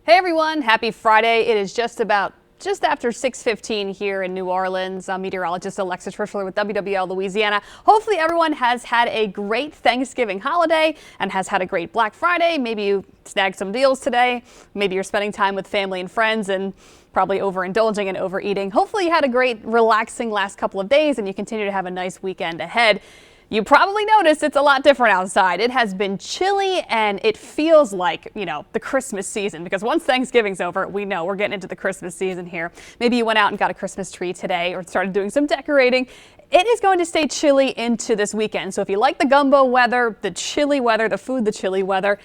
Hey everyone, happy Friday. It is just after 6:15 here in New Orleans. I'm meteorologist Alexa Trischler with WWL Louisiana. Hopefully everyone has had a great Thanksgiving holiday and has had a great Black Friday. Maybe you snagged some deals today. Maybe you're spending time with family and friends and probably overindulging and overeating. Hopefully you had a great relaxing last couple of days and you continue to have a nice weekend ahead. You probably noticed it's a lot different outside. It has been chilly and it feels like, the Christmas season, because once Thanksgiving's over, we know we're getting into the Christmas season here. Maybe you went out and got a Christmas tree today or started doing some decorating. It is going to stay chilly into this weekend. So if you like the gumbo weather, the chilly weather, the food, the chilly weather,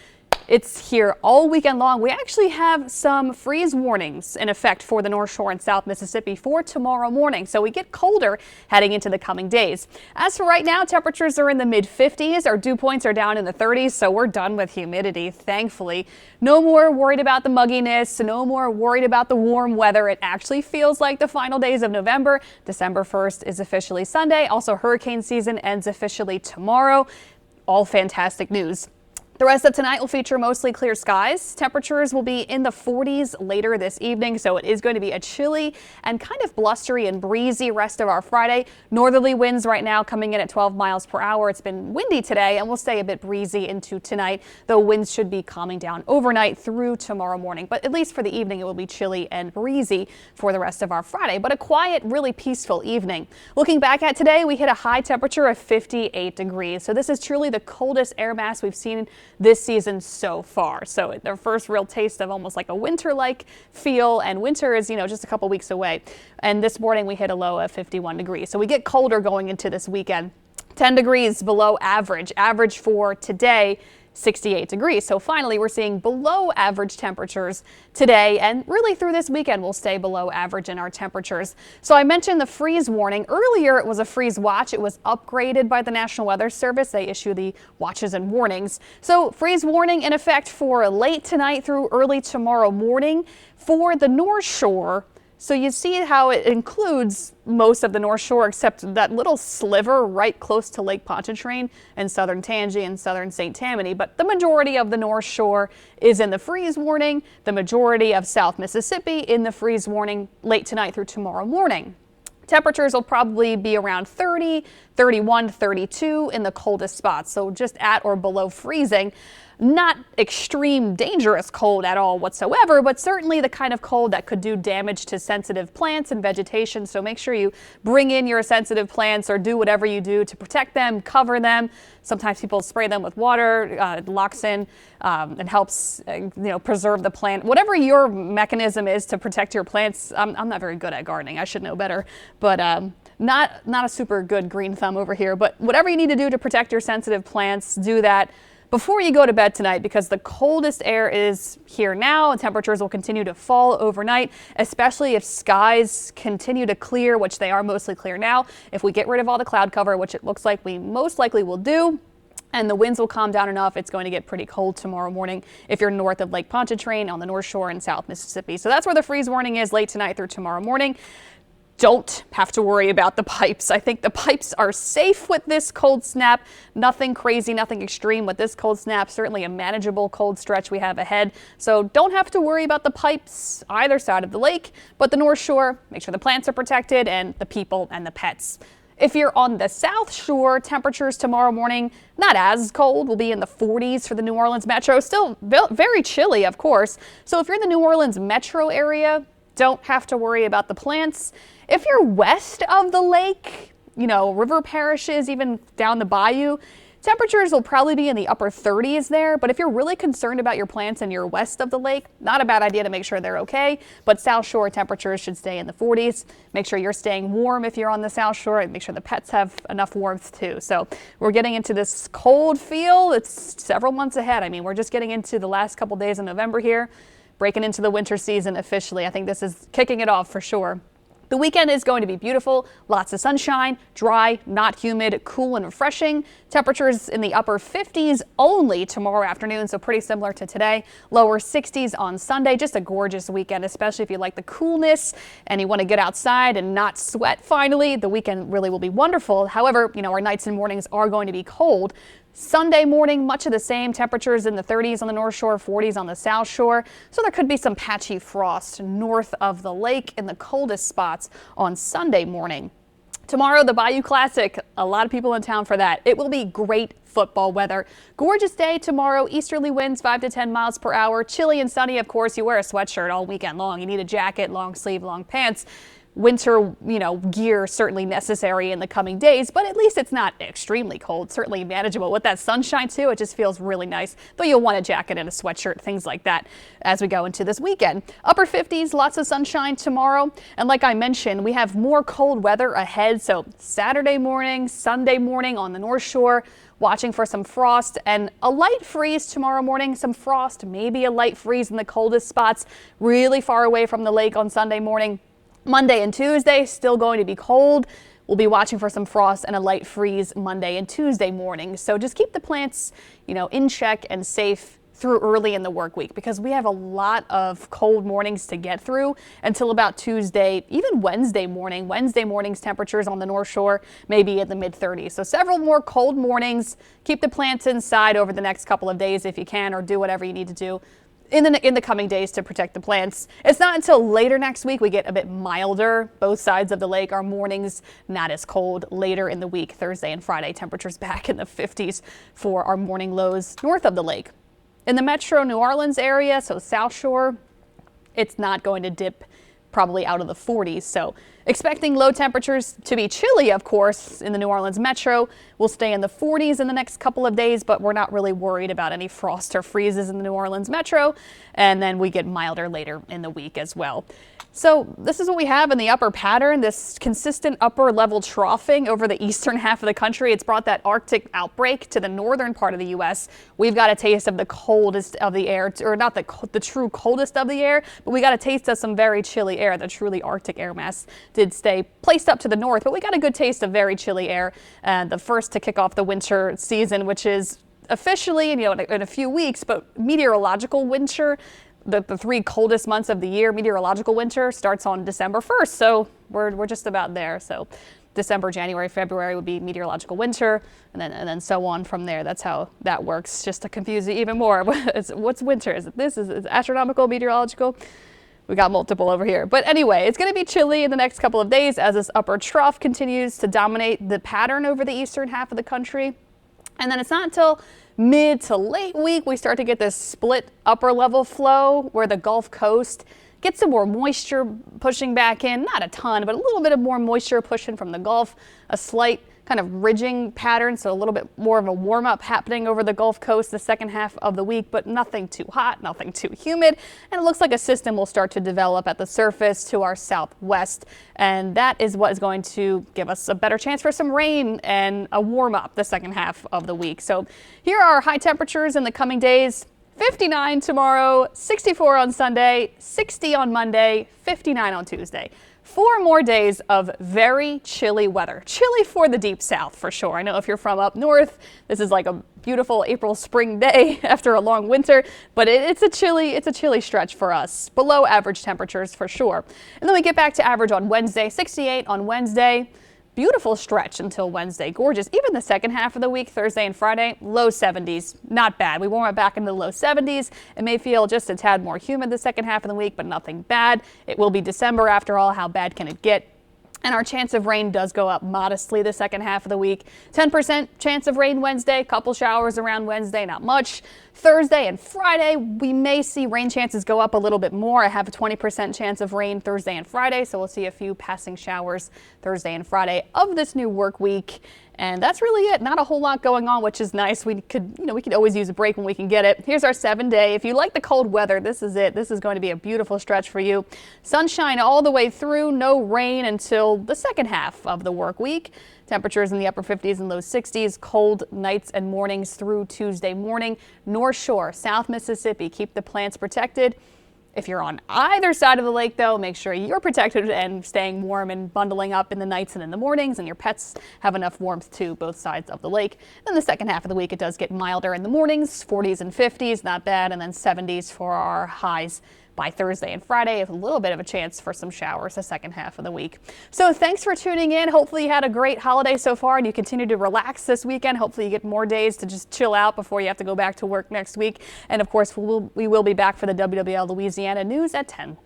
it's here all weekend long. We actually have some freeze warnings in effect for the North Shore and South Mississippi for tomorrow morning. So we get colder heading into the coming days. As for right now, temperatures are in the mid-50s. Our dew points are down in the 30s, so we're done with humidity, thankfully. No more worried about the mugginess, no more worried about the warm weather. It actually feels like the final days of November. December 1st is officially Sunday. Also, hurricane season ends officially tomorrow. All fantastic news. The rest of tonight will feature mostly clear skies. Temperatures will be in the 40s later this evening, so it is going to be a chilly and kind of blustery and breezy rest of our Friday. Northerly winds right now coming in at 12 miles per hour. It's been windy today and will stay a bit breezy into tonight, though winds should be calming down overnight through tomorrow morning. But at least for the evening, it will be chilly and breezy for the rest of our Friday, but a quiet, really peaceful evening. Looking back at today, we hit a high temperature of 58 degrees. So this is truly the coldest air mass we've seen this season so far. So their first real taste of almost like a winter-like feel, and winter is, just a couple weeks away. And this morning we hit a low of 51 degrees. So we get colder going into this weekend. 10 degrees below average. Average for today, 68 degrees. So finally, we're seeing below average temperatures today, and really through this weekend, we'll stay below average in our temperatures. So I mentioned the freeze warning. Earlier, it was a freeze watch. It was upgraded by the National Weather Service. They issue the watches and warnings. So freeze warning in effect for late tonight through early tomorrow morning for the North Shore. So you see how it includes most of the North Shore except that little sliver right close to Lake Pontchartrain and southern Tangi and southern St. Tammany. But the majority of the North Shore is in the freeze warning. The majority of South Mississippi in the freeze warning late tonight through tomorrow morning. Temperatures will probably be around 30, 31, 32 in the coldest spots. So just at or below freezing. Not extreme dangerous cold at all whatsoever, but certainly the kind of cold that could do damage to sensitive plants and vegetation. So make sure you bring in your sensitive plants or do whatever you do to protect them, cover them. Sometimes people spray them with water, it locks in and helps preserve the plant. Whatever your mechanism is to protect your plants. I'm not very good at gardening. I should know better, but not a super good green thumb over here. But whatever you need to do to protect your sensitive plants, do that before you go to bed tonight, because the coldest air is here now and temperatures will continue to fall overnight, especially if skies continue to clear, which they are mostly clear now. If we get rid of all the cloud cover, which it looks like we most likely will do, and the winds will calm down enough, it's going to get pretty cold tomorrow morning if you're north of Lake Pontchartrain on the North Shore in South Mississippi. So that's where the freeze warning is late tonight through tomorrow morning. Don't have to worry about the pipes. I think the pipes are safe with this cold snap. Nothing crazy, nothing extreme with this cold snap. Certainly a manageable cold stretch we have ahead. So don't have to worry about the pipes either side of the lake, but the North Shore, make sure the plants are protected and the people and the pets. If you're on the South Shore, temperatures tomorrow morning, not as cold, will be in the 40s for the New Orleans metro. Still very chilly, of course. So if you're in the New Orleans metro area, don't have to worry about the plants. If you're west of the lake, river parishes, even down the bayou, temperatures will probably be in the upper 30s there. But if you're really concerned about your plants and you're west of the lake, not a bad idea to make sure they're okay. But South Shore temperatures should stay in the 40s. Make sure you're staying warm if you're on the South Shore, and make sure the pets have enough warmth too. So we're getting into this cold feel. It's several months ahead. I mean, we're just getting into the last couple days of November here, breaking into the winter season officially. I think this is kicking it off for sure. The weekend is going to be beautiful, lots of sunshine, dry, not humid, cool and refreshing. Temperatures in the upper 50s only tomorrow afternoon, so pretty similar to today. Lower 60s on Sunday, just a gorgeous weekend, especially if you like the coolness and you want to get outside and not sweat finally. The weekend really will be wonderful. However, our nights and mornings are going to be cold. Sunday morning, much of the same. Temperatures in the 30s on the North Shore, 40s on the South Shore. So there could be some patchy frost north of the lake in the coldest spots on Sunday morning. Tomorrow, the Bayou Classic, a lot of people in town for that. It will be great football weather. Gorgeous day tomorrow. Easterly winds 5 to 10 miles per hour. Chilly and sunny, of course. You wear a sweatshirt all weekend long. You need a jacket, long sleeve, long pants. Winter, gear certainly necessary in the coming days, but at least it's not extremely cold. Certainly manageable with that sunshine too. It just feels really nice, though you'll want a jacket and a sweatshirt, things like that as we go into this weekend. Upper 50s, lots of sunshine tomorrow. And like I mentioned, we have more cold weather ahead. So Saturday morning, Sunday morning on the North Shore, watching for some frost and a light freeze tomorrow morning. Some frost, maybe a light freeze in the coldest spots, really far away from the lake on Sunday morning. Monday and Tuesday, still going to be cold. We'll be watching for some frost and a light freeze Monday and Tuesday morning. So just keep the plants, in check and safe through early in the work week, because we have a lot of cold mornings to get through until about Tuesday, even Wednesday morning. Wednesday morning's temperatures on the North Shore may be in the mid-30s. So several more cold mornings. Keep the plants inside over the next couple of days if you can, or do whatever you need to do in the coming days to protect the plants. It's not until later next week we get a bit milder. Both sides of the lake, our mornings not as cold. Later in the week, Thursday and Friday, temperatures back in the 50s for our morning lows north of the lake. In the metro New Orleans area, so South Shore, it's not going to dip probably out of the 40s. So expecting low temperatures to be chilly, of course, in the New Orleans metro. We'll stay in the 40s in the next couple of days, but we're not really worried about any frost or freezes in the New Orleans metro. And then we get milder later in the week as well. So this is what we have in the upper pattern, this consistent upper level troughing over the eastern half of the country. It's brought that Arctic outbreak to the northern part of the U.S. We've got a taste of the coldest of the air, or not the true coldest of the air, but we got a taste of some very chilly air. The truly Arctic air mass did stay placed up to the north, but we got a good taste of very chilly air. The first to kick off the winter season, which is officially, in a few weeks, but meteorological winter. The three coldest months of the year, meteorological winter, starts on December 1st. So we're just about there. So December, January, February would be meteorological winter, and then so on from there. That's how that works. Just to confuse you even more, what's winter? Is it this? Is it astronomical, meteorological? We got multiple over here. But anyway, it's going to be chilly in the next couple of days as this upper trough continues to dominate the pattern over the eastern half of the country. And then it's not until mid to late week we start to get this split upper level flow where the Gulf Coast gets some more moisture pushing back in. Not a ton, but a little bit of more moisture pushing from the Gulf. A slight kind of ridging pattern, so a little bit more of a warm up happening over the Gulf Coast the second half of the week, but nothing too hot, nothing too humid. And it looks like a system will start to develop at the surface to our southwest. And that is what is going to give us a better chance for some rain and a warm up the second half of the week. So here are our high temperatures in the coming days. 59 tomorrow, 64 on Sunday, 60 on Monday, 59 on Tuesday. 4 more days of very chilly weather. Chilly for the deep south for sure. I know if you're from up north, this is like a beautiful April spring day after a long winter, but it's a chilly stretch for us. Below average temperatures for sure. And then we get back to average on Wednesday, 68 on Wednesday. Beautiful stretch until Wednesday. Gorgeous. Even the second half of the week, Thursday and Friday, low 70s. Not bad. We warm it back into the low 70s. It may feel just a tad more humid the second half of the week, but nothing bad. It will be December after all. How bad can it get? And our chance of rain does go up modestly the second half of the week. 10% chance of rain Wednesday, couple showers around Wednesday, not much. Thursday and Friday, we may see rain chances go up a little bit more. I have a 20% chance of rain Thursday and Friday, so we'll see a few passing showers Thursday and Friday of this new work week. And that's really it. Not a whole lot going on, which is nice. We could always use a break when we can get it. Here's our 7-day. If you like the cold weather, this is it. This is going to be a beautiful stretch for you. Sunshine all the way through, no rain until the second half of the work week. Temperatures in the upper 50s and low 60s. Cold nights and mornings through Tuesday morning. North Shore, South Mississippi, keep the plants protected. If you're on either side of the lake, though, make sure you're protected and staying warm and bundling up in the nights and in the mornings, and your pets have enough warmth to both sides of the lake. Then the second half of the week, it does get milder in the mornings, 40s and 50s, not bad, and then 70s for our highs by Thursday and Friday, with a little bit of a chance for some showers the second half of the week. So thanks for tuning in. Hopefully you had a great holiday so far and you continue to relax this weekend. Hopefully you get more days to just chill out before you have to go back to work next week. And of course, we will be back for the WWL Louisiana news at 10.